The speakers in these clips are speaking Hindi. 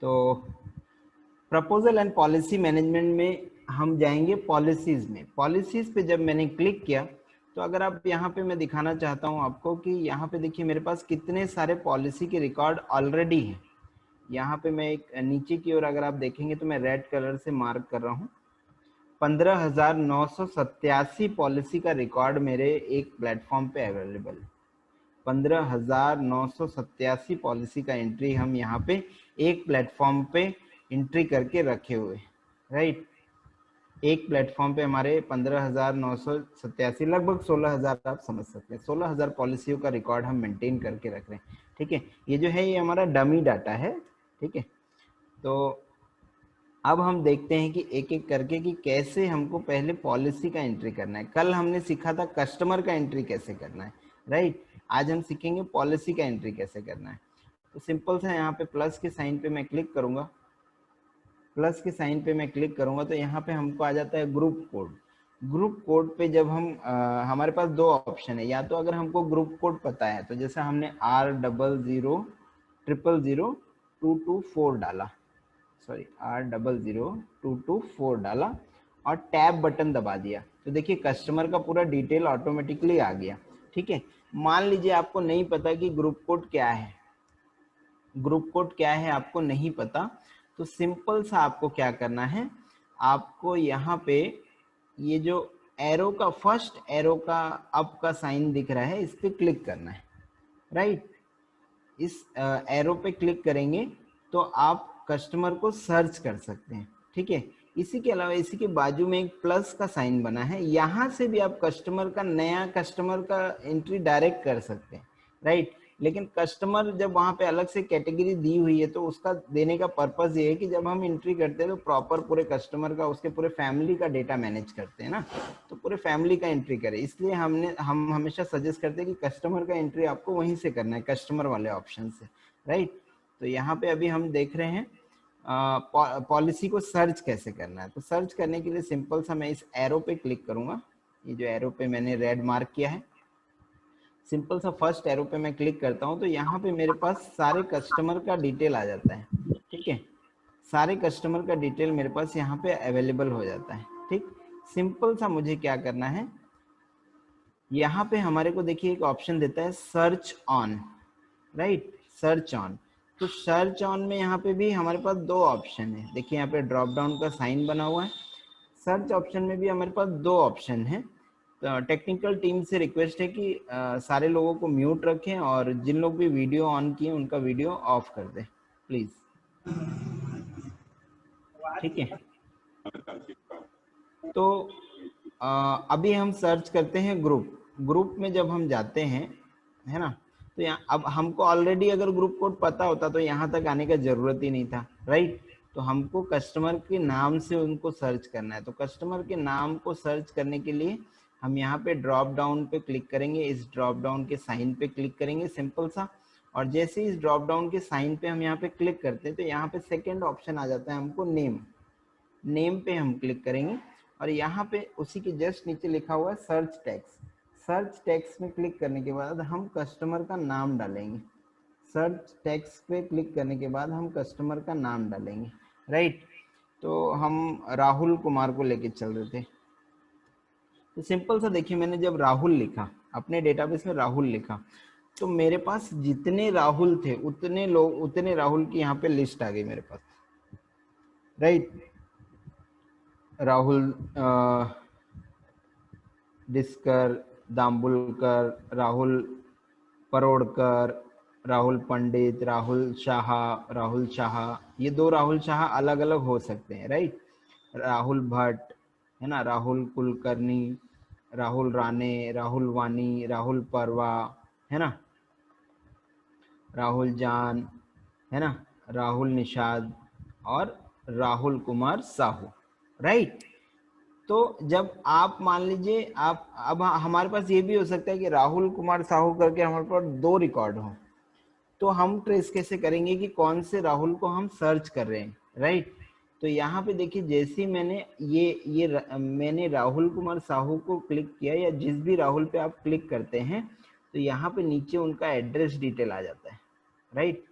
तो प्रपोजल एंड पॉलिसी मैनेजमेंट में हम जाएंगे पॉलिसीज में। पॉलिसीज पे जब मैंने क्लिक किया तो अगर आप यहाँ पे मैं दिखाना चाहता हूँ आपको कि यहाँ पे देखिए मेरे पास कितने सारे पॉलिसी के रिकॉर्ड ऑलरेडी हैं। यहाँ पे मैं एक नीचे की ओर अगर आप देखेंगे तो मैं रेड कलर से मार्क कर रहा हूँ, 15,987 पॉलिसी का रिकॉर्ड मेरे एक प्लेटफॉर्म पे अवेलेबल है। 15,987 पॉलिसी का एंट्री हम यहाँ पे एक प्लेटफॉर्म पे एंट्री करके रखे हुए, राइट। एक प्लेटफॉर्म पे हमारे 15,987 लगभग 16,000 आप समझ सकते हैं, 16,000 पॉलिसियों का रिकॉर्ड हम मेंटेन करके रख रहे हैं। ठीक है, ये जो है ये हमारा डमी डाटा है। ठीक है, तो अब हम देखते हैं कि एक एक करके कि कैसे हमको पहले पॉलिसी का एंट्री करना है। कल हमने सीखा था कस्टमर का एंट्री कैसे करना है, राइट। आज हम सीखेंगे पॉलिसी का एंट्री कैसे करना है। तो सिंपल सा यहाँ पे प्लस के साइन पे मैं क्लिक करूंगा, प्लस के साइन पे मैं क्लिक करूंगा तो यहाँ पे हमको आ जाता है ग्रुप कोड। ग्रुप कोड पे जब हम हमारे पास दो ऑप्शन है, या तो अगर हमको ग्रुप कोड पता है तो जैसे हमने R000224 डाला, सॉरी R000224 डाला और टैब बटन दबा दिया तो देखिए कस्टमर का पूरा डिटेल ऑटोमेटिकली आ गया। ठीक है, मान लीजिए आपको नहीं पता कि ग्रुप कोड क्या है, ग्रुप कोड क्या है आपको नहीं पता, तो सिंपल सा आपको क्या करना है, आपको यहाँ पे ये जो एरो का फर्स्ट एरो का अप का साइन दिख रहा है इस पे क्लिक करना है, राइट। इस एरो पे क्लिक करेंगे तो आप कस्टमर को सर्च कर सकते हैं। ठीक है, इसी के अलावा इसी के बाजू में एक प्लस का साइन बना है, यहाँ से भी आप कस्टमर का नया कस्टमर का एंट्री डायरेक्ट कर सकते हैं, राइट। लेकिन कस्टमर जब वहाँ पे अलग से कैटेगरी दी हुई है तो उसका देने का पर्पस ये है कि जब हम एंट्री करते हैं तो प्रॉपर पूरे कस्टमर का उसके पूरे फैमिली का डेटा मैनेज करते हैं ना, तो पूरे फैमिली का एंट्री करें। इसलिए हम हमेशा सजेस्ट करते हैं कि कस्टमर का एंट्री आपको वहीं से करना है, कस्टमर वाले ऑप्शन से, राइट। तो यहाँ पे अभी हम देख रहे हैं पॉलिसी को सर्च कैसे करना है। तो सर्च करने के लिए सिंपल सा मैं इस एरो पे क्लिक करूंगा, ये जो एरो पे मैंने रेड मार्क किया है, सिंपल सा फर्स्ट एरो पे मैं क्लिक करता हूं तो यहाँ पे मेरे पास सारे कस्टमर का डिटेल आ जाता है। ठीक है, सारे कस्टमर का डिटेल मेरे पास यहाँ पे अवेलेबल हो जाता है। ठीक, सिंपल सा मुझे क्या करना है, यहाँ पे हमारे को देखिए एक ऑप्शन देता है search on, right, search on. तो सर्च ऑन में यहाँ पे भी हमारे पास दो ऑप्शन है, देखिए यहाँ पे ड्रॉप डाउन का साइन बना हुआ है। सर्च ऑप्शन में भी हमारे पास दो ऑप्शन है। तो टेक्निकल टीम से रिक्वेस्ट है कि सारे लोगों को म्यूट रखें और जिन लोग भी वीडियो ऑन किए उनका वीडियो ऑफ कर दें प्लीज। ठीक है, तो अभी हम सर्च करते हैं ग्रुप। ग्रुप में जब हम जाते हैं, है ना, तो यहाँ अब हमको ऑलरेडी अगर ग्रुप कोड पता होता तो यहाँ तक आने का जरूरत ही नहीं था, राइट। तो हमको कस्टमर के नाम से उनको सर्च करना है। तो कस्टमर के नाम को सर्च करने के लिए हम यहाँ पे ड्रॉप डाउन पे क्लिक करेंगे, इस ड्रॉप डाउन के साइन पे क्लिक करेंगे सिंपल सा। और जैसे इस ड्रॉप डाउन के साइन पे हम यहाँ पे क्लिक करते हैं तो यहाँ पे सेकेंड ऑप्शन आ जाता है हमको नेम, नेम पे हम क्लिक करेंगे और यहाँ पे उसी के जस्ट नीचे लिखा हुआ है सर्च टैक्स। सर्च टैक्स में क्लिक करने के बाद हम कस्टमर का नाम डालेंगे, सर्च टैक्स पे क्लिक करने के बाद हम कस्टमर का नाम डालेंगे, राइट। तो हम राहुल कुमार को लेके चल रहे थे, तो सिंपल सा देखिए मैंने जब राहुल लिखा, अपने डेटाबेस में राहुल लिखा, तो मेरे पास जितने राहुल थे उतने लोग, उतने राहुल की यहाँ पे लिस्ट आ गई मेरे पास, राइट। राहुल डिस्कर, दाम्बुलकर, राहुल परोड़कर, राहुल पंडित, राहुल शाह, ये दो राहुल शाह अलग अलग हो सकते हैं, राइट। राहुल भट्ट, है ना, राहुल कुलकर्णी, राहुल राणे, राहुल वानी, राहुल परवा, है ना, राहुल जान, है ना, राहुल निषाद और राहुल कुमार साहू, राइट। तो जब आप मान लीजिए आप, अब हमारे पास ये भी हो सकता है कि राहुल कुमार साहू करके हमारे पास दो रिकॉर्ड हो, तो हम ट्रेस कैसे करेंगे कि कौन से राहुल को हम सर्च कर रहे हैं, राइट। तो यहाँ पे देखिए जैसे ही मैंने मैंने राहुल कुमार साहू को क्लिक किया, या जिस भी राहुल पे आप क्लिक करते हैं तो यहाँ पे नीचे उनका एड्रेस डिटेल आ जाता है, राइट।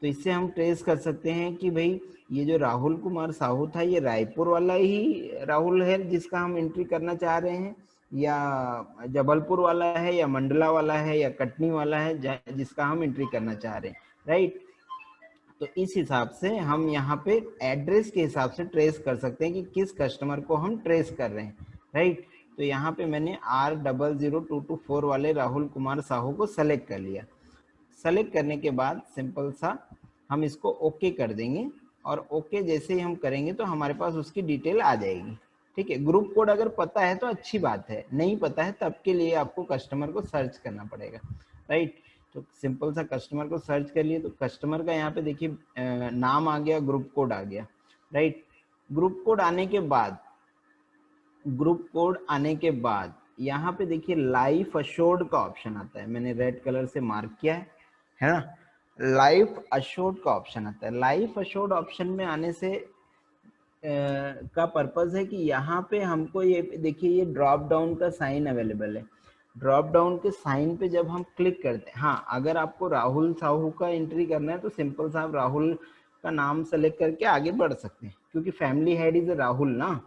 तो तो इससे हम ट्रेस कर सकते हैं कि भाई ये जो राहुल कुमार साहू था ये रायपुर वाला ही राहुल है जिसका हम एंट्री करना चाह रहे हैं, या जबलपुर वाला है, या मंडला वाला है, या कटनी वाला है जिसका हम एंट्री करना चाह रहे हैं, राइट। तो इस हिसाब से हम यहाँ पे एड्रेस के हिसाब से ट्रेस कर सकते हैं कि किस कस्टमर को हम ट्रेस कर रहे हैं, राइट। तो यहाँ पे मैंने R000224 वाले राहुल कुमार साहू को सेलेक्ट कर लिया। सेलेक्ट करने के बाद सिंपल सा हम इसको ओके कर देंगे, और ओके जैसे ही हम करेंगे तो हमारे पास उसकी डिटेल आ जाएगी, ठीक है। ग्रुप कोड अगर पता है तो अच्छी बात है, नहीं पता है तब के लिए आपको कस्टमर को सर्च करना पड़ेगा, राइट। तो सिंपल सा कस्टमर को सर्च कर लिए, तो कस्टमर का यहाँ पे देखिए नाम आ गया, ग्रुप कोड आ गया, राइट। ग्रुप कोड आने के बाद, ग्रुप कोड आने के बाद यहाँ पे देखिए लाइफ अश्योर्ड का ऑप्शन आता है, मैंने रेड कलर से मार्क किया है ना। लाइफ अश्योर्ड का ऑप्शन आता है। लाइफ अश्योर्ड ऑप्शन में आने से का पर्पज है कि यहाँ पे हमको ये देखिए ये ड्रॉप डाउन का साइन अवेलेबल है। ड्रॉप डाउन के साइन पे जब हम क्लिक करते हैं, हाँ अगर आपको राहुल साहू का एंट्री करना है तो सिंपल साहब राहुल का नाम सेलेक्ट करके आगे बढ़ सकते हैं, क्योंकि फैमिली हेड इज राहुल ना।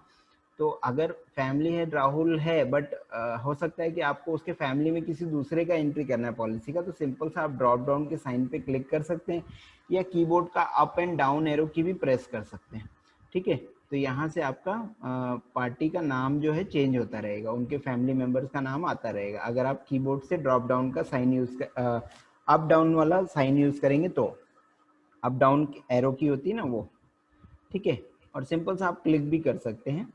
तो अगर फैमिली हेड राहुल है बट हो सकता है कि आपको उसके फैमिली में किसी दूसरे का एंट्री करना है पॉलिसी का, तो सिंपल सा आप ड्रॉप डाउन के साइन पे क्लिक कर सकते हैं, या कीबोर्ड का अप एंड डाउन एरो की भी प्रेस कर सकते हैं, ठीक है। तो यहाँ से आपका पार्टी का नाम जो है चेंज होता रहेगा, उनके फैमिली मेंबर्स का नाम आता रहेगा, अगर आप कीबोर्ड से ड्रॉप डाउन का साइन यूज अप डाउन वाला साइन यूज करेंगे तो। अप डाउन एरो की होती है ना वो, ठीक है। और सिंपल सा आप क्लिक भी कर सकते हैं।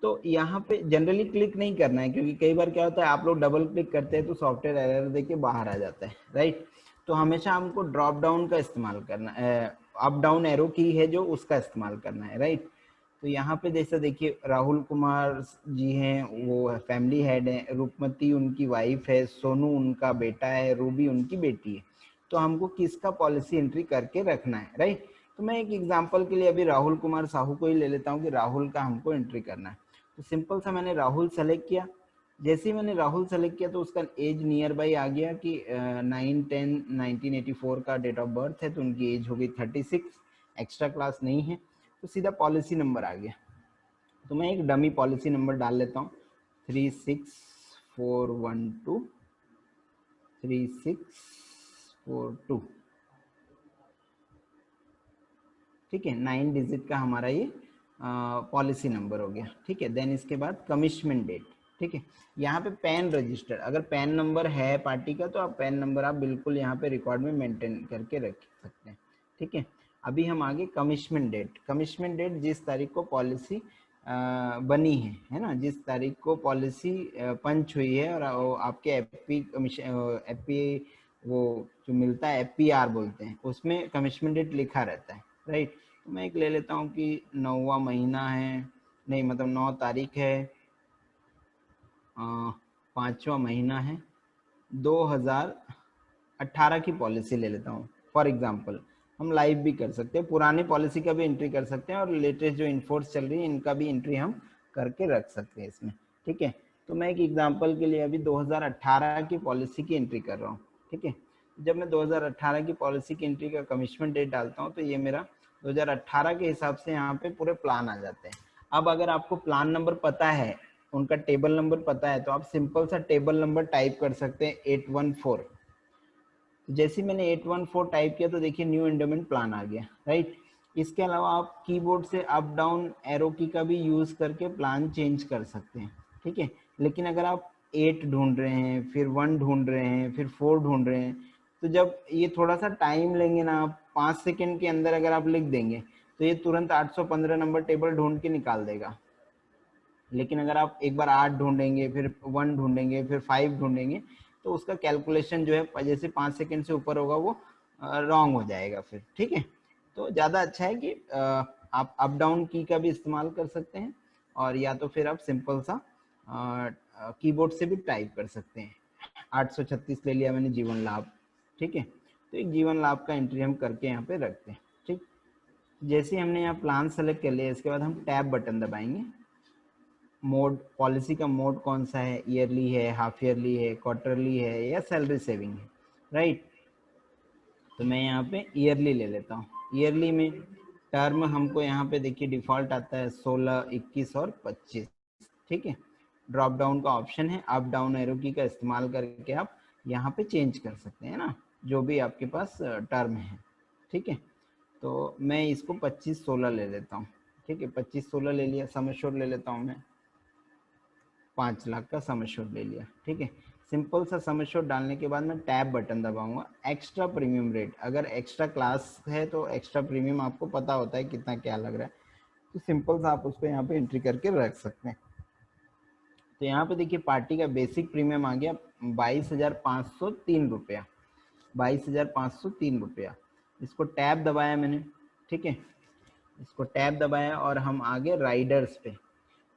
तो यहाँ पे जनरली क्लिक नहीं करना है, क्योंकि कई बार क्या होता है आप लोग डबल क्लिक करते हैं तो सॉफ्टवेयर एरर देके बाहर आ जाता है, राइट। तो हमेशा हमको ड्रॉप डाउन का इस्तेमाल करना है, अप डाउन एरो की है जो उसका इस्तेमाल करना है, राइट। तो यहाँ पे जैसा देखिए राहुल कुमार जी हैं, वो फैमिली हेड है, रूपमती उनकी वाइफ है, सोनू उनका बेटा है, रूबी उनकी बेटी है। तो हमको किसका पॉलिसी एंट्री करके रखना है, राइट। तो मैं एक एग्जांपल के लिए अभी राहुल कुमार साहू को ही ले लेता हूँ कि राहुल का हमको एंट्री करना है। तो सिंपल सा मैंने राहुल सेलेक्ट किया। जैसे ही मैंने राहुल सेलेक्ट किया तो उसका एज नियर बाई आ गया कि 9/10/1984 का डेट ऑफ बर्थ है, तो उनकी एज हो गई 36, एक्स्ट्रा क्लास नहीं है। तो सीधा पॉलिसी नंबर आ गया। तो मैं एक डमी पॉलिसी नंबर डाल लेता हूँ, 36412 ठीक है। 9 डिजिट का हमारा ये पॉलिसी नंबर हो गया, ठीक है। देन इसके बाद कमिशमेंट डेट, ठीक है। यहाँ पे पैन रजिस्टर, अगर पैन नंबर है पार्टी का तो आप पैन नंबर आप बिल्कुल यहाँ पे रिकॉर्ड में मेंटेन करके रख सकते हैं, ठीक है। अभी हम आगे कमिशमेंट डेट। कमिशमेंट डेट जिस तारीख को पॉलिसी बनी है ना, जिस तारीख को पॉलिसी पंच हुई है, और आपके एपी कमीशन एपी वो जो मिलता है एपीआर बोलते हैं, उसमें कमिशमेंट डेट लिखा रहता है, राइट। तो मैं एक ले लेता हूँ कि 9वां महीना है, नहीं मतलब 9 तारीख है, 5वां महीना है, 2018 की पॉलिसी ले लेता हूँ फॉर एग्जांपल। हम लाइव भी कर सकते हैं, पुरानी पॉलिसी का भी एंट्री कर सकते हैं, और लेटेस्ट जो इन्फोर्स चल रही है इनका भी एंट्री हम करके रख सकते हैं इसमें, ठीक है। तो मैं एक एग्जांपल के लिए अभी 2018 की पॉलिसी की एंट्री कर रहा हूँ, ठीक है। जब मैं 2018 की पॉलिसी की एंट्री का कमिशमेंट डेट डालता हूँ तो ये मेरा 2018 के हिसाब से यहाँ पे पूरे प्लान आ जाते हैं। अब अगर आपको प्लान नंबर पता है, उनका टेबल नंबर पता है, तो आप सिंपल सा टेबल नंबर टाइप कर सकते हैं 814। जैसे मैंने 814 टाइप किया तो देखिए न्यू एंडोमेंट प्लान आ गया, राइट। इसके अलावा आप कीबोर्ड से अप डाउन एरो की का भी यूज करके प्लान चेंज कर सकते हैं, ठीक है। लेकिन अगर आप 8 ढूंढ रहे हैं, फिर 1 ढूंढ रहे हैं, फिर 4 ढूंढ रहे हैं, तो जब ये थोड़ा सा टाइम लेंगे ना, आप 5 सेकेंड के अंदर अगर आप लिख देंगे तो ये तुरंत 815 नंबर टेबल ढूंढ के निकाल देगा। लेकिन अगर आप एक बार 8 ढूंढेंगे, फिर 1 ढूंढेंगे, फिर 5 ढूंढेंगे, तो उसका कैलकुलेशन जो है जैसे 5 सेकंड से ऊपर होगा वो रॉन्ग हो जाएगा फिर, ठीक है। तो ज़्यादा अच्छा है कि आप अप डाउन की का भी इस्तेमाल कर सकते हैं, और या तो फिर आप सिंपल सा कीबोर्ड से भी टाइप कर सकते हैं। 836 ले लिया मैंने जीवन लाभ, ठीक है। तो एक जीवन लाभ का एंट्री हम करके यहाँ पे रखते हैं, ठीक। जैसे हमने यहाँ प्लान सेलेक्ट कर लिया, इसके बाद हम टैब बटन दबाएंगे। मोड, पॉलिसी का मोड कौन सा है, ईयरली है, हाफ ईयरली है, क्वार्टरली है, या सैलरी सेविंग है, राइट। तो मैं यहाँ पे ईयरली ले लेता हूँ। ईयरली में टर्म हमको यहाँ पे देखिए डिफॉल्ट आता है 16, 21 और 25। ठीक है, ड्रॉप डाउन का ऑप्शन है, अप डाउन एरो की का इस्तेमाल करके आप यहाँ पे चेंज कर सकते हैं ना, जो भी आपके पास टर्म है। ठीक है, तो मैं इसको 25, 16 ले लेता हूँ। ठीक है, 25, 16 ले लिया। सम एश्योर्ड ले लेता हूँ मैं, 5 लाख का सम एश्योर्ड ले लिया। ठीक है, सिंपल सा सम एश्योर्ड डालने के बाद मैं टैब बटन दबाऊंगा। एक्स्ट्रा प्रीमियम रेट, अगर एक्स्ट्रा क्लास है तो एक्स्ट्रा प्रीमियम आपको पता होता है कितना क्या लग रहा है, तो सिंपल सा आप उसको यहाँ पे एंट्री करके रख सकते हैं। तो यहाँ पे देखिए पार्टी का बेसिक प्रीमियम आ गया 22,503 रुपया, 22,503 रुपया। इसको टैब दबाया मैंने। ठीक है, इसको टैब दबाया और हम आगे राइडर्स पे।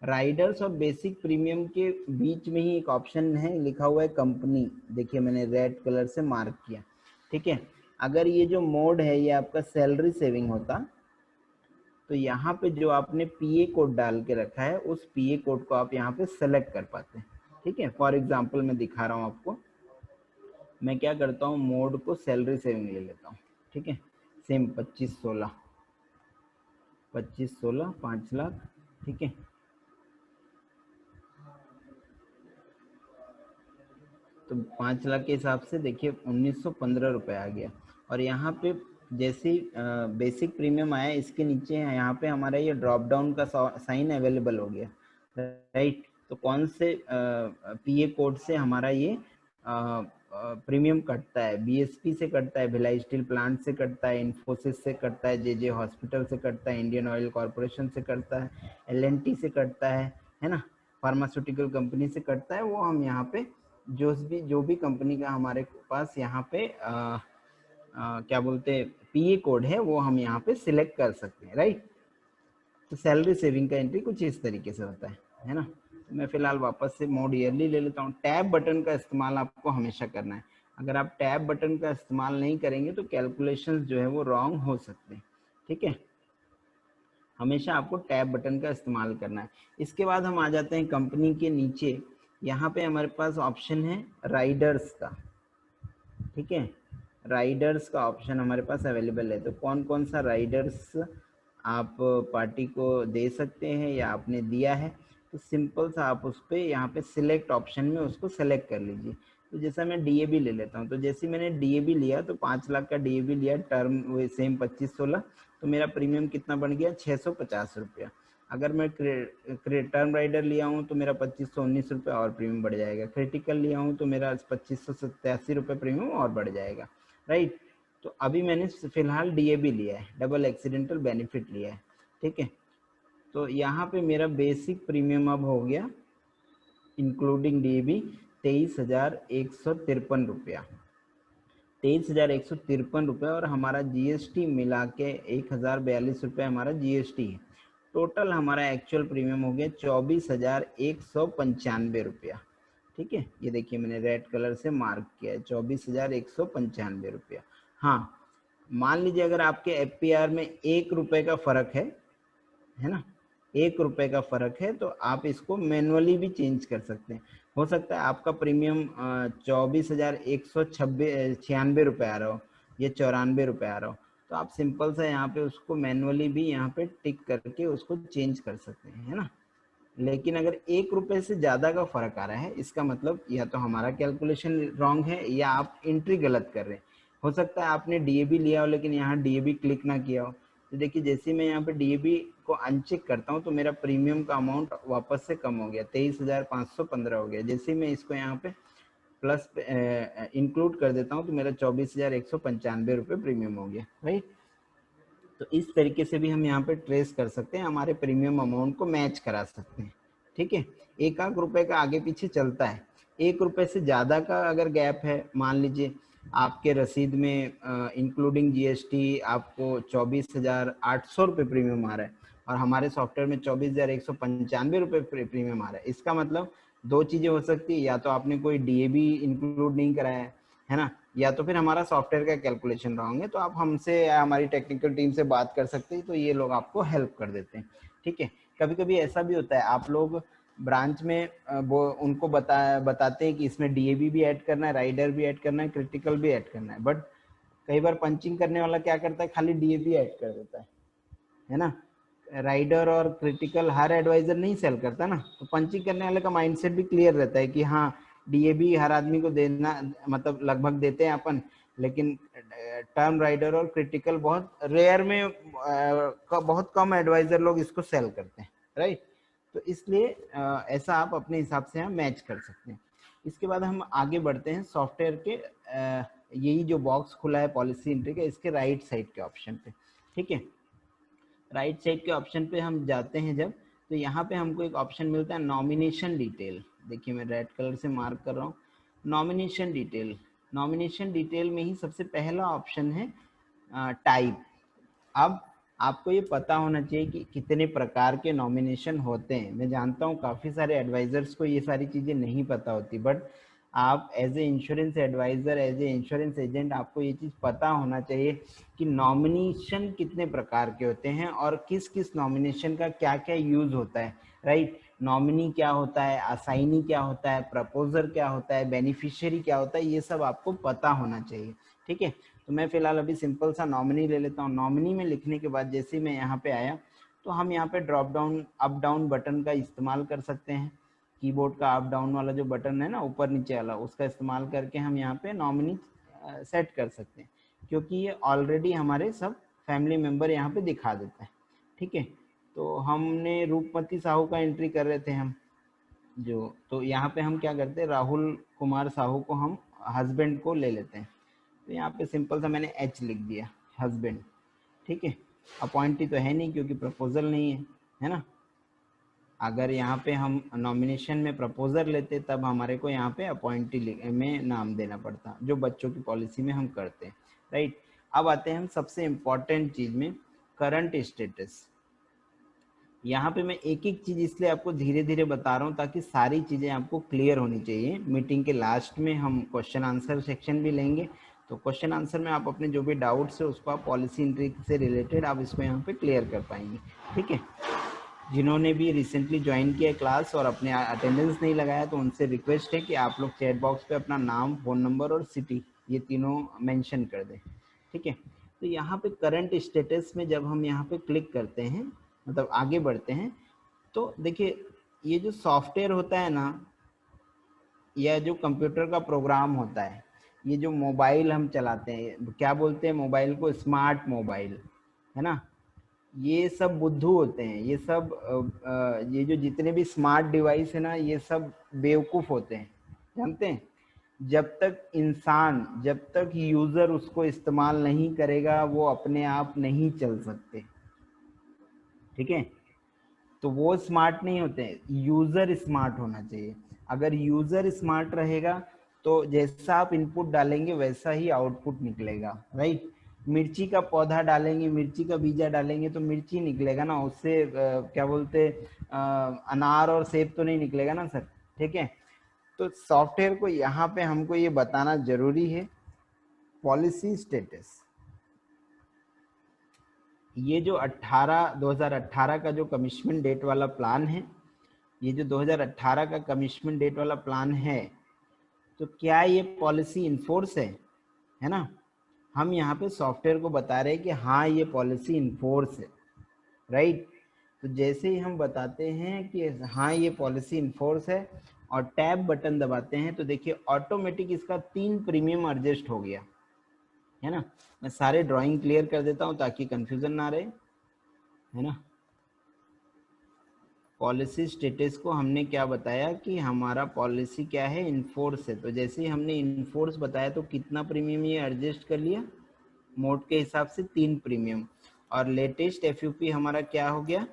राइडर्स और बेसिक प्रीमियम के बीच में ही एक ऑप्शन है, लिखा हुआ है कंपनी। देखिए मैंने रेड कलर से मार्क किया। ठीक है, अगर ये जो मोड है ये आपका सैलरी सेविंग होता तो यहाँ पे जो आपने पीए कोड डाल के रखा है उस पीए कोड को आप यहाँ पे सेलेक्ट कर पाते हैं। ठीक है, फॉर एग्जांपल मैं दिखा रहा हूँ आपको। मैं क्या करता हूँ, मोड को सैलरी सेविंग ले लेता हूँ। ठीक है, सेम 25, 16, 25, 16, 5 लाख। ठीक है, तो 5 लाख के हिसाब से देखिए 1915 रुपये आ गया। और यहाँ पे जैसे बेसिक प्रीमियम आया, इसके नीचे है यहाँ पे हमारा ये ड्रॉप डाउन का साइन अवेलेबल हो गया। राइट, तो कौन से पीए कोड से हमारा ये प्रीमियम कटता है? बीएसपी से कटता है, भिलाई स्टील प्लांट से कटता है, इन्फोसिस से कटता है, जेजे हॉस्पिटल से कटता है, इंडियन ऑयल कॉरपोरेशन से कटता है, एलएनटी से कटता है ना, फार्मास्यूटिकल कंपनी से कटता है। वो हम यहाँ पे जो भी कंपनी का हमारे पास यहाँ पे क्या बोलते हैं पीए कोड है वो हम यहाँ पे सिलेक्ट कर सकते हैं। राइट, तो सैलरी सेविंग का एंट्री कुछ इस तरीके से होता है ना। तो मैं फिलहाल वापस से मोड ईयरली ले लेता हूँ। टैब बटन का इस्तेमाल आपको हमेशा करना है। अगर आप टैब बटन का इस्तेमाल नहीं करेंगे तो कैलकुलेशंस जो है वो रॉन्ग हो सकते हैं। ठीक है, हमेशा आपको टैब बटन का इस्तेमाल करना है। इसके बाद हम आ जाते हैं कंपनी के नीचे। यहाँ पे हमारे पास ऑप्शन है राइडर्स का। ठीक है, राइडर्स का ऑप्शन हमारे पास अवेलेबल है। तो कौन कौन सा राइडर्स आप पार्टी को दे सकते हैं या आपने दिया है, तो सिंपल सा आप उस पर यहाँ पे सिलेक्ट ऑप्शन में उसको सेलेक्ट कर लीजिए। तो जैसा मैं डीएबी ले लेता हूँ, तो जैसे मैंने डीएबी लिया तो 5 लाख का डीएबी लिया, टर्म वो सेम 25, 16, तो मेरा प्रीमियम कितना बन गया 650 रुपया। अगर मैं टर्म राइडर लिया हूँ तो मेरा 2519 रुपये और प्रीमियम बढ़ जाएगा। क्रिटिकल लिया हूँ तो मेरा 2587 रुपये प्रीमियम और बढ़ जाएगा। राइट, तो अभी मैंने फिलहाल डीएबी लिया है, डबल एक्सीडेंटल बेनिफिट लिया है। ठीक है, तो यहाँ पे मेरा बेसिक प्रीमियम अब हो गया इंक्लूडिंग डीएबी 23,153 रुपया, 23,153 रुपये। और हमारा जीएसटी मिला के 1,042 रुपये हमारा जीएसटी है। टोटल हमारा एक्चुअल प्रीमियम हो गया 24,195 रुपया। ठीक है, ये देखिए मैंने रेड कलर से मार्क किया है 24,195 रुपया। हाँ, मान लीजिए अगर आपके एफपीआर में 1 रुपये का फर्क है ना, 1 रुपये का फर्क है, तो आप इसको मैनुअली भी चेंज कर सकते हैं। हो सकता है आपका प्रीमियम 24,196 रुपये आ रहा हो या 94 रुपये आ रहा हो, तो आप सिंपल सा यहाँ पे उसको मैनुअली भी यहाँ पे टिक करके उसको चेंज कर सकते हैं, है ना। लेकिन अगर 1 रुपये से ज़्यादा का फर्क आ रहा है, इसका मतलब या तो हमारा कैलकुलेशन रॉन्ग है या आप एंट्री गलत कर रहे हैं। हो सकता है आपने डीएबी लिया हो लेकिन यहाँ डीएबी क्लिक ना किया हो। तो देखिए जैसे मैं यहाँ पे डीएबी को अनचेक करता हूँ तो मेरा प्रीमियम का अमाउंट वापस से कम हो गया, 23,515 हो गया। जैसे मैं इसको यहाँ पे प्लस इंक्लूड कर देता हूँ तो मेरा 24,195 रुपये प्रीमियम हो गया। राइट, तो इस तरीके से भी हम यहाँ पे ट्रेस कर सकते हैं, हमारे प्रीमियम अमाउंट को मैच करा सकते हैं। ठीक है, 1 रुपये का आगे पीछे चलता है। 1 रुपये से ज़्यादा का अगर गैप है, मान लीजिए आपके रसीद में इंक्लूडिंग जीएसटी आपको 24,800 रुपये प्रीमियम आ रहा है और हमारे सॉफ्टवेयर में 24,195 रुपये प्रीमियम आ रहा है, इसका मतलब 2 चीज़ें हो सकती है, या तो आपने कोई डीएबी इंक्लूड नहीं कराया है ना, या तो फिर हमारा सॉफ्टवेयर का कैलकुलेशन रॉन्ग है। तो आप हमसे या हमारी टेक्निकल टीम से बात कर सकते हैं, तो ये लोग आपको हेल्प कर देते हैं। ठीक है, कभी कभी ऐसा भी होता है आप लोग ब्रांच में वो उनको बताते हैं कि इसमें डीएबी भी ऐड करना है, राइडर भी ऐड करना है, क्रिटिकल भी ऐड करना है, बट कई बार पंचिंग करने वाला क्या करता है, खाली डीएबी ऐड कर देता है ना। राइडर और क्रिटिकल हर एडवाइजर नहीं सेल करता ना, तो पंचिंग करने वाले का माइंडसेट भी क्लियर रहता है कि हाँ डीएबी हर आदमी को देना, मतलब लगभग देते हैं अपन, लेकिन टर्म राइडर और क्रिटिकल बहुत रेयर में बहुत कम एडवाइजर लोग इसको सेल करते हैं, राइट। तो इसलिए ऐसा आप अपने हिसाब से यहाँ मैच कर सकते हैं। इसके बाद हम आगे बढ़ते हैं सॉफ्टवेयर के यही जो बॉक्स खुला है पॉलिसी एंट्री का, इसके राइट साइड के ऑप्शन पे, ठीक है। राइट साइड के ऑप्शन पे हम जाते हैं जब, तो यहाँ पे हमको एक ऑप्शन मिलता है नॉमिनेशन डिटेल। देखिए मैं रेड कलर से मार्क कर रहा हूँ, नॉमिनेशन डिटेल। नॉमिनेशन डिटेल में ही सबसे पहला ऑप्शन है टाइप। अब आपको ये पता होना चाहिए कि कितने प्रकार के नॉमिनेशन होते हैं। मैं जानता हूँ काफ़ी सारे एडवाइजर्स को ये सारी चीज़ें नहीं पता होती, बट आप as a insurance advisor, as a insurance agent, आपको ये चीज़ पता होना चाहिए कि नॉमिनेशन कितने प्रकार के होते हैं और किस किस नॉमिनेशन का क्या क्या यूज़ होता है, राइट। नॉमिनी क्या होता है, असाइनी क्या होता है, प्रपोजर क्या होता है, बेनिफिशियरी क्या होता है, ये सब आपको पता होना चाहिए, ठीक है। तो मैं फिलहाल अभी सिंपल सा नॉमिनी ले लेता हूँ। नॉमिनी में लिखने के बाद जैसे ही मैं यहाँ पे आया, तो हम यहाँ पे drop down up down button का इस्तेमाल कर सकते हैं। कीबोर्ड का अप डाउन वाला जो बटन है ना ऊपर नीचे वाला, उसका इस्तेमाल करके हम यहाँ पे नॉमिनी सेट कर सकते हैं, क्योंकि ये ऑलरेडी हमारे सब फैमिली मेम्बर यहाँ पे दिखा देता है, ठीक है। तो हमने रूपमती साहू का एंट्री कर रहे थे हम जो, तो यहाँ पे हम क्या करते हैं, राहुल कुमार साहू को हम हस्बैंड को ले लेते हैं। तो यहाँ पे सिंपल सा मैंने एच लिख दिया, हस्बैंड, ठीक है। अपॉइंटी तो है नहीं क्योंकि प्रपोजल नहीं है ना। अगर यहाँ पे हम नॉमिनेशन में प्रपोजर लेते तब हमारे को यहाँ पे अपॉइंटी में नाम देना पड़ता, जो बच्चों की पॉलिसी में हम करते हैं, राइट। अब आते हैं हम सबसे इम्पॉर्टेंट चीज़ में, करंट स्टेटस। यहाँ पे मैं एक एक चीज़ इसलिए आपको धीरे धीरे बता रहा हूँ ताकि सारी चीज़ें आपको क्लियर होनी चाहिए। मीटिंग के लास्ट में हम क्वेश्चन आंसर सेक्शन भी लेंगे, तो क्वेश्चन आंसर में आप अपने जो भी डाउट्स है उसको आप पॉलिसी एंट्री से रिलेटेड आप इसको यहाँ पे क्लियर कर पाएंगे, ठीक है। जिन्होंने भी रिसेंटली ज्वाइन किया क्लास और अपने अटेंडेंस नहीं लगाया, तो उनसे रिक्वेस्ट है कि आप लोग चैट बॉक्स पे अपना नाम, फ़ोन नंबर और सिटी ये तीनों मेंशन कर दें, ठीक है। तो यहाँ पे करंट स्टेटस में जब हम यहाँ पे क्लिक करते हैं, मतलब आगे बढ़ते हैं, तो देखिए ये जो सॉफ्टवेयर होता है ना, या जो कंप्यूटर का प्रोग्राम होता है, ये जो मोबाइल हम चलाते हैं, क्या बोलते हैं मोबाइल को, स्मार्ट मोबाइल, है ना। ये सब बुद्धू होते हैं, ये सब ये जो जितने भी स्मार्ट डिवाइस है ना, ये सब बेवकूफ़ होते हैं, जानते हैं। जब तक इंसान, जब तक यूज़र उसको इस्तेमाल नहीं करेगा, वो अपने आप नहीं चल सकते, ठीक है। तो वो स्मार्ट नहीं होते हैं, यूज़र स्मार्ट होना चाहिए। अगर यूज़र स्मार्ट रहेगा तो जैसा आप इनपुट डालेंगे वैसा ही आउटपुट निकलेगा, राइट। मिर्ची का पौधा डालेंगे, मिर्ची का बीजा डालेंगे तो मिर्ची निकलेगा ना, उससे क्या बोलते अनार और सेब तो नहीं निकलेगा ना सर, ठीक है। तो सॉफ्टवेयर को यहाँ पे हमको ये बताना जरूरी है, पॉलिसी स्टेटस। ये जो 2018 का जो कमिटमेंट डेट वाला प्लान है, ये जो 2018 का कमिटमेंट डेट वाला प्लान है, तो क्या ये पॉलिसी इन्फोर्स है ना। हम यहाँ पे सॉफ्टवेयर को बता रहे हैं कि हाँ ये पॉलिसी इन्फोर्स है, राइट। तो जैसे ही हम बताते हैं कि हाँ ये पॉलिसी इन्फोर्स है और टैब बटन दबाते हैं, तो देखिए ऑटोमेटिक इसका 3 प्रीमियम एडजस्ट हो गया, है ना। मैं सारे ड्राइंग क्लियर कर देता हूँ ताकि कंफ्यूजन ना रहे, है ना। पॉलिसी स्टेटस को हमने क्या बताया कि हमारा पॉलिसी क्या है, इन्फोर्स है। तो जैसे ही हमने इन्फोर्स बताया तो कितना प्रीमियम ये एडजस्ट कर लिया, मोड के हिसाब से 3 प्रीमियम। और लेटेस्ट एफयूपी हमारा क्या हो गया,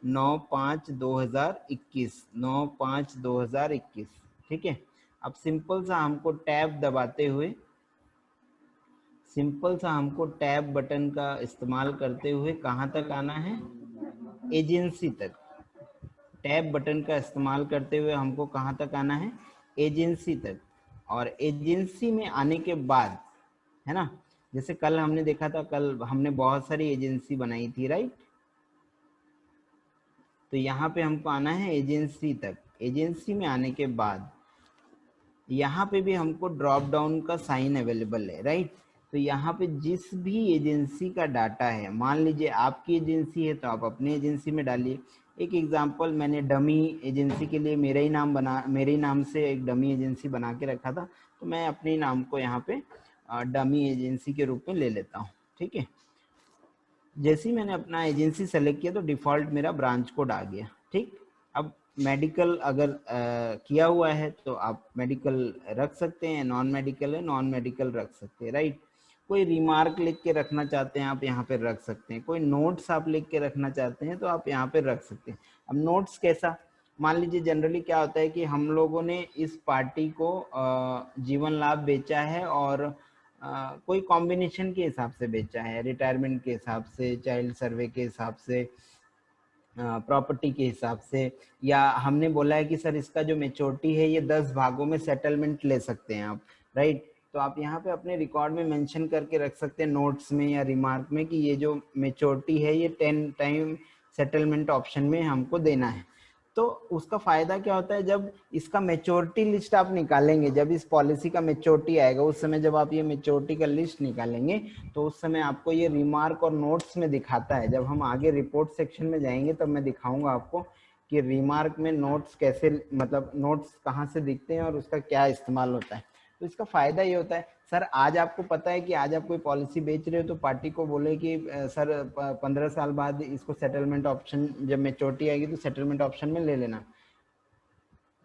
9/5/2021, 9/5/2021, ठीक है। अब सिंपल सा हमको टैब दबाते हुए, सिंपल सा हमको टैब बटन का इस्तेमाल करते हुए कहाँ तक आना है, एजेंसी तक। टैब बटन का इस्तेमाल करते हुए हमको कहाँ तक आना है, एजेंसी तक। और एजेंसी में आने के बाद, है ना, जैसे कल हमने देखा था, कल हमने बहुत सारी एजेंसी बनाई थी, राइट। तो यहाँ पे हमको आना है एजेंसी तक। एजेंसी में आने के बाद यहाँ पे भी हमको ड्रॉप डाउन का साइन अवेलेबल है, राइट। तो यहाँ पे जिस भी एजेंसी का डाटा है, मान लीजिए आपकी एजेंसी है तो आप अपनी एजेंसी में डालिए। एक एग्जांपल, मैंने डमी एजेंसी के लिए मेरे ही नाम से एक डमी एजेंसी बना के रखा था, तो मैं अपने नाम को यहाँ पे डमी एजेंसी के रूप में ले लेता हूँ। ठीक है, जैसे ही मैंने अपना एजेंसी सेलेक्ट किया तो डिफ़ॉल्ट मेरा ब्रांच कोड आ गया। ठीक, अब मेडिकल अगर किया हुआ है तो आप मेडिकल रख सकते हैं, नॉन मेडिकल है नॉन मेडिकल रख सकते हैं, राइट। कोई रिमार्क लिख के रखना चाहते हैं आप यहाँ पे रख सकते हैं, कोई नोट्स आप लिख के रखना चाहते हैं तो आप यहाँ पे रख सकते हैं। अब नोट्स कैसा, मान लीजिए जनरली क्या होता है कि हम लोगों ने इस पार्टी को जीवन लाभ बेचा है और कोई कॉम्बिनेशन के हिसाब से बेचा है, रिटायरमेंट के हिसाब से, चाइल्ड सर्वे के हिसाब से, प्रॉपर्टी के हिसाब से, या हमने बोला है कि सर इसका जो मेच्योरिटी है ये 10 भागों में सेटलमेंट ले सकते हैं आप, राइट। तो आप यहाँ पे अपने रिकॉर्ड में मेंशन करके रख सकते हैं नोट्स में या रिमार्क में कि ये जो मेच्योरिटी है ये 10 टाइम सेटलमेंट ऑप्शन में हमको देना है। तो उसका फायदा क्या होता है, जब इसका मेच्योरिटी लिस्ट आप निकालेंगे, जब इस पॉलिसी का मेच्योरिटी आएगा उस समय जब आप ये मेच्योरिटी का लिस्ट निकालेंगे तो उस समय आपको ये रिमार्क और नोट्स में दिखाता है। जब हम आगे रिपोर्ट सेक्शन में जाएंगे तब मैं दिखाऊंगा आपको कि रिमार्क में नोट्स कैसे, मतलब नोट्स कहाँ से दिखते हैं और उसका क्या इस्तेमाल होता है। तो इसका फायदा ये होता है, सर आज आपको पता है कि आज आप कोई पॉलिसी बेच रहे हो तो पार्टी को बोले कि सर 15 साल बाद इसको सेटलमेंट ऑप्शन, जब मेच्योरिटी आएगी तो सेटलमेंट ऑप्शन में ले लेना।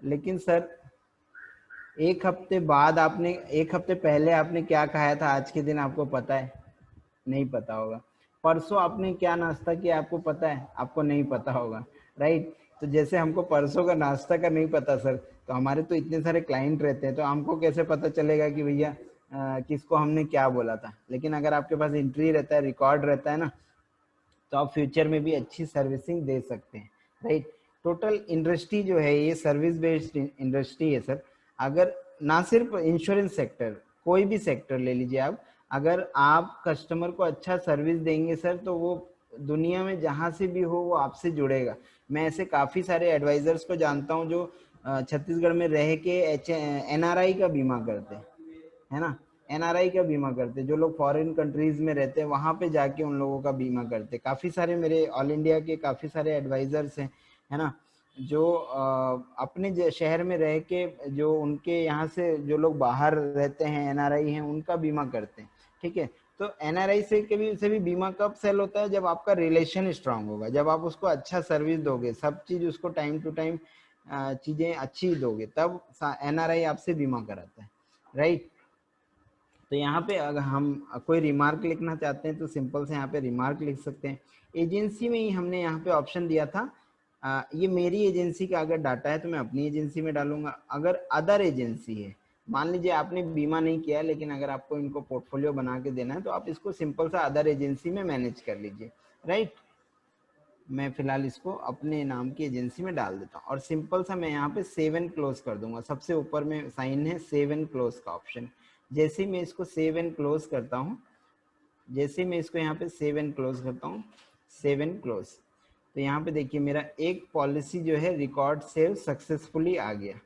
लेकिन सर एक हफ्ते बाद आपने, एक हफ्ते पहले आपने क्या खाया था आज के दिन आपको पता है? नहीं पता होगा। परसों आपने क्या नाश्ता किया आपको पता है? आपको नहीं पता होगा, राइट। तो जैसे हमको परसों का नाश्ता का नहीं पता सर, तो हमारे तो इतने सारे क्लाइंट रहते हैं तो हमको कैसे पता चलेगा कि भैया किसको हमने क्या बोला था। लेकिन अगर आपके पास एंट्री रहता है, रिकॉर्ड रहता है ना, तो आप फ्यूचर में भी अच्छी सर्विसिंग दे सकते हैं, राइट। टोटल इंडस्ट्री जो है ये सर्विस बेस्ड इंडस्ट्री है सर। अगर ना सिर्फ इंश्योरेंस सेक्टर, कोई भी सेक्टर ले लीजिए आप, अगर आप कस्टमर को अच्छा सर्विस देंगे सर तो वो दुनिया में जहाँ से भी हो वो आपसे जुड़ेगा। मैं ऐसे काफ़ी सारे एडवाइजर्स को जानता हूँ जो छत्तीसगढ़ में रह के NRI का बीमा करते हैं, है ना। NRI का बीमा करते, जो लोग फॉरेन कंट्रीज में रहते हैं वहां पे जाके उन लोगों का बीमा करते। काफी सारे मेरे ऑल इंडिया के काफी सारे एडवाइजर्स हैं, है ना, जो अपने शहर में रह के, जो उनके यहाँ से जो लोग बाहर रहते हैं NRI हैं उनका बीमा करते हैं। ठीक है, तो NRI से भी बीमा कब सेल होता है? जब आपका रिलेशन स्ट्रांग होगा, जब आप उसको अच्छा सर्विस दोगे, सब चीज उसको टाइम टू टाइम चीजें अच्छी दोगे, तब NRI आपसे बीमा कराता है, राइट। तो यहाँ पे अगर हम कोई रिमार्क लिखना चाहते हैं तो सिंपल से यहाँ पे रिमार्क लिख सकते हैं। एजेंसी में ही हमने यहाँ पे ऑप्शन दिया था, ये मेरी एजेंसी का अगर डाटा है तो मैं अपनी एजेंसी में डालूंगा। अगर अदर एजेंसी है, मान लीजिए आपने बीमा नहीं किया लेकिन अगर आपको इनको पोर्टफोलियो बना के देना है तो आप इसको सिंपल सा अदर एजेंसी में मैनेज कर लीजिए, राइट। मैं फिलहाल इसको अपने नाम की एजेंसी में डाल देता हूँ और सिंपल सा मैं यहाँ पे सेव एंड क्लोज कर दूंगा। सबसे ऊपर में साइन है सेव एंड क्लोज का ऑप्शन। जैसे ही मैं इसको सेव एंड क्लोज करता हूँ, जैसे ही मैं इसको यहाँ पे सेव एंड क्लोज करता हूँ, सेव एंड क्लोज, तो यहाँ पे देखिए मेरा एक पॉलिसी जो है रिकॉर्ड सेव सक्सेसफुली आ गया,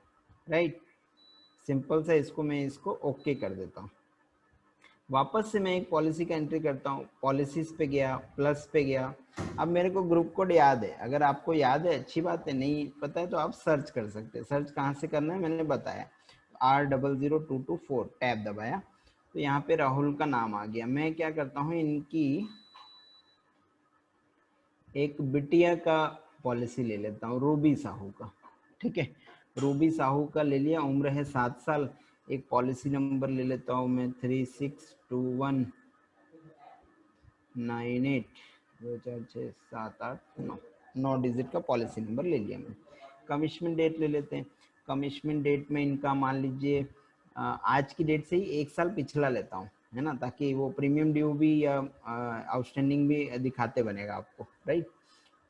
राइट। सिंपल सा इसको मैं इसको ओके कर देता हूँ। वापस से मैं एक पॉलिसी का एंट्री करता हूँ, पॉलिसीज पे गया, प्लस पे गया। अब मेरे को ग्रुप कोड याद है, अगर आपको याद है अच्छी बात है, नहीं पता है तो आप सर्च कर सकते हैं। सर्च कहाँ से करना है मैंने बताया, R00224 टैब दबाया तो यहाँ पे राहुल का नाम आ गया। मैं क्या करता हूँ, इनकी एक बिटिया का पॉलिसी ले लेता हूँ, रूबी साहू का। ठीक है, रूबी साहू का ले लिया, उम्र है 7 साल। एक पॉलिसी नंबर ले लेता हूँ मैं 362198 24678 9 डिजिट का पॉलिसी नंबर ले लिया मैं। कमिशमेंट डेट ले लेते हैं। कमिशमेंट डेट में इनका मान लीजिए आज की डेट से ही 1 साल पिछला लेता हूँ, है ना, ताकि वो प्रीमियम ड्यू भी या आउटस्टैंडिंग भी दिखाते बनेगा आपको, राइट।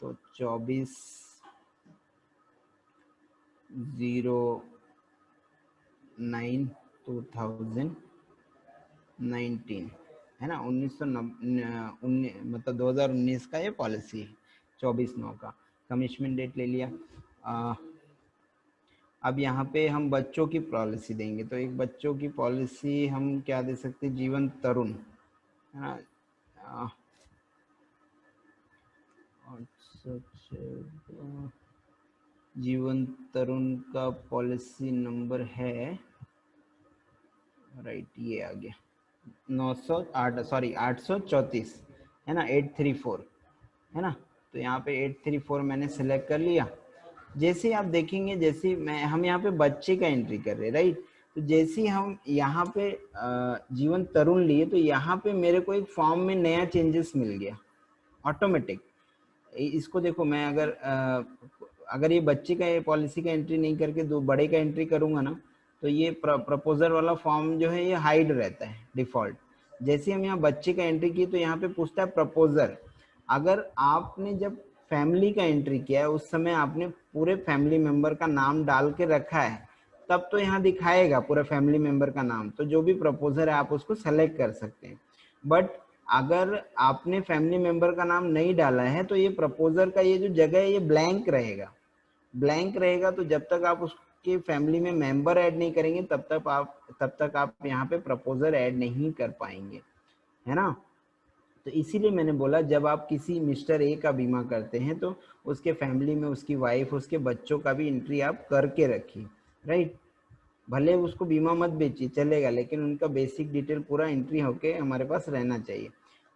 तो 24/09/2019 है ना, 1990 मतलब 2019 का ये पॉलिसी है, 24/9 का। कमिशमेंट डेट ले लिया, अब यहाँ पे हम बच्चों की पॉलिसी देंगे, तो एक बच्चों की पॉलिसी हम क्या दे सकते हैं, जीवन तरुण, है ना। आ, जीवन तरुण का पॉलिसी नंबर है, राइट, ये आ गया 834, है ना, 834, है ना। तो यहाँ पे 834 मैंने सेलेक्ट कर लिया। जैसे ही आप देखेंगे, जैसे ही हम यहाँ पे बच्चे का एंट्री कर रहे हैं, राइट, तो जैसे ही हम यहाँ पे जीवन तरुण लिए, तो यहाँ पे मेरे को एक फॉर्म में नया चेंजेस मिल गया ऑटोमेटिक। इसको देखो, मैं अगर ये बच्चे का, ये पॉलिसी का एंट्री नहीं करके दो बड़े का एंट्री करूंगा ना, तो ये प्रपोजर वाला फॉर्म जो है ये हाइड रहता है डिफॉल्ट। जैसे हम यहाँ बच्चे का एंट्री किए, तो यहाँ पे पूछता है प्रपोजर। अगर आपने जब फैमिली का एंट्री किया है, उस समय आपने पूरे फैमिली मेंबर का नाम डाल के रखा है, तब तो यहाँ दिखाएगा पूरा फैमिली मेंबर का नाम, तो जो भी प्रपोजर है आप उसको सेलेक्ट कर सकते हैं। बट अगर आपने फैमिली मेंबर का नाम नहीं डाला है, तो ये प्रपोजर का ये जो जगह है ये ब्लैंक रहेगा, ब्लैंक रहेगा। तो जब तक आप उसके फैमिली में मेंबर ऐड नहीं करेंगे, तब तक आप यहाँ पे प्रपोजर ऐड नहीं कर पाएंगे, है ना। तो इसीलिए मैंने बोला, जब आप किसी मिस्टर ए का बीमा करते हैं, तो उसके फैमिली में उसकी वाइफ, उसके बच्चों का भी एंट्री आप करके रखिए, राइट। भले उसको बीमा मत बेचिए, चलेगा, लेकिन उनका बेसिक डिटेल पूरा एंट्री होके हमारे पास रहना चाहिए।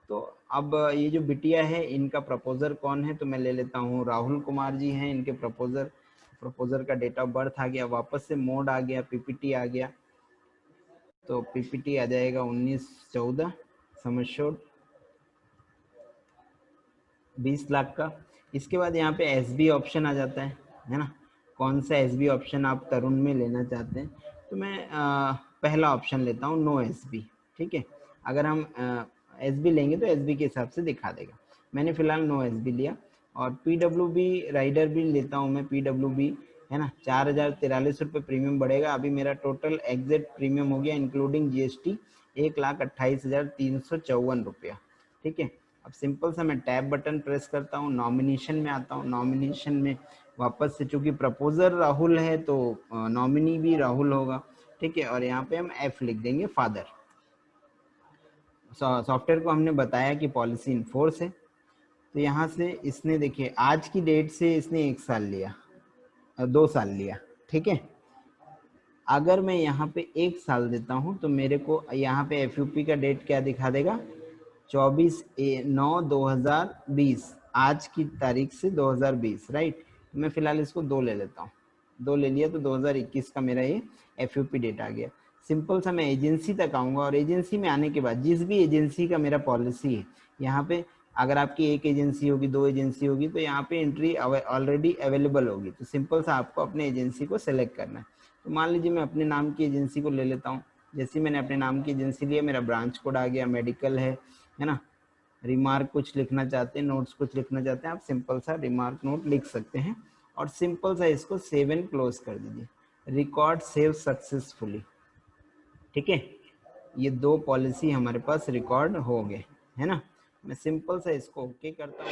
तो अब ये जो बिटिया है, इनका प्रपोजर कौन है, तो मैं ले लेता हूँ राहुल कुमार जी हैं इनके प्रपोजर का डेट ऑफ बर्थ आ गया, वापस से मोड आ गया, पीपीटी आ गया, तो पीपीटी आ जाएगा 1914 सम एश्योर्ड 20 लाख का। इसके बाद यहाँ पे एसबी ऑप्शन आ जाता है ना, कौन सा एसबी ऑप्शन आप तरुण में लेना चाहते हैं। तो मैं पहला ऑप्शन लेता हूँ, नो एसबी, ठीक है। अगर हम एसबी लेंगे तो एसबी के हिसाब से दिखा देगा। मैंने फिलहाल नो एसबी लिया। और पीडब्ल्यूबी राइडर भी लेता हूँ मैं, पीडब्ल्यूबी, है ना। 4043 रुपये प्रीमियम बढ़ेगा। अभी मेरा टोटल एग्जैक्ट प्रीमियम हो गया इंक्लूडिंग जीएसटी 1,28,354 रुपया, ठीक है। अब सिंपल सा मैं टैब बटन प्रेस करता हूँ, नॉमिनेशन में आता हूँ। नॉमिनेशन में वापस से, चूंकि प्रपोजर राहुल है तो नॉमिनी भी राहुल होगा, ठीक है। और यहाँ पे हम एफ लिख देंगे, फादर। सॉफ्टवेयर को हमने बताया कि पॉलिसी इन फोर्स है। तो यहाँ से इसने, देखिए आज की डेट से इसने 1 साल लिया, 2 साल लिया, ठीक है। अगर मैं यहाँ पे 1 साल देता हूँ, तो मेरे को यहाँ पे एफयूपी का डेट क्या दिखा देगा, 24/9/2020, आज की तारीख से 2020, राइट। तो मैं फिलहाल इसको 2 ले लेता हूँ, 2 ले लिया, तो 2021 का मेरा ये एफयूपी डेट आ गया। सिंपल सा मैं एजेंसी तक आऊँगा, और एजेंसी में आने के बाद जिस भी एजेंसी का मेरा पॉलिसी है, यहाँ पे अगर आपकी एक एजेंसी होगी, 2 एजेंसी होगी, तो यहाँ पे एंट्री ऑलरेडी अवेलेबल होगी। तो सिंपल सा आपको अपने एजेंसी को सेलेक्ट करना है। तो मान लीजिए मैं अपने नाम की एजेंसी को ले लेता हूँ। जैसे मैंने अपने नाम की एजेंसी लिया, मेरा ब्रांच कोड आ गया, मेडिकल है ना। रिमार्क कुछ लिखना चाहते हैं, नोट्स कुछ लिखना चाहते हैं, आप सिंपल सा रिमार्क नोट लिख सकते हैं। और सिंपल सा इसको सेव एंड क्लोज कर दीजिए, रिकॉर्ड सेव सक्सेसफुली, ठीक है। ये 2 पॉलिसी हमारे पास रिकॉर्ड हो गए, है ना। मैं सिंपल सा इसको ओके करता हूँ।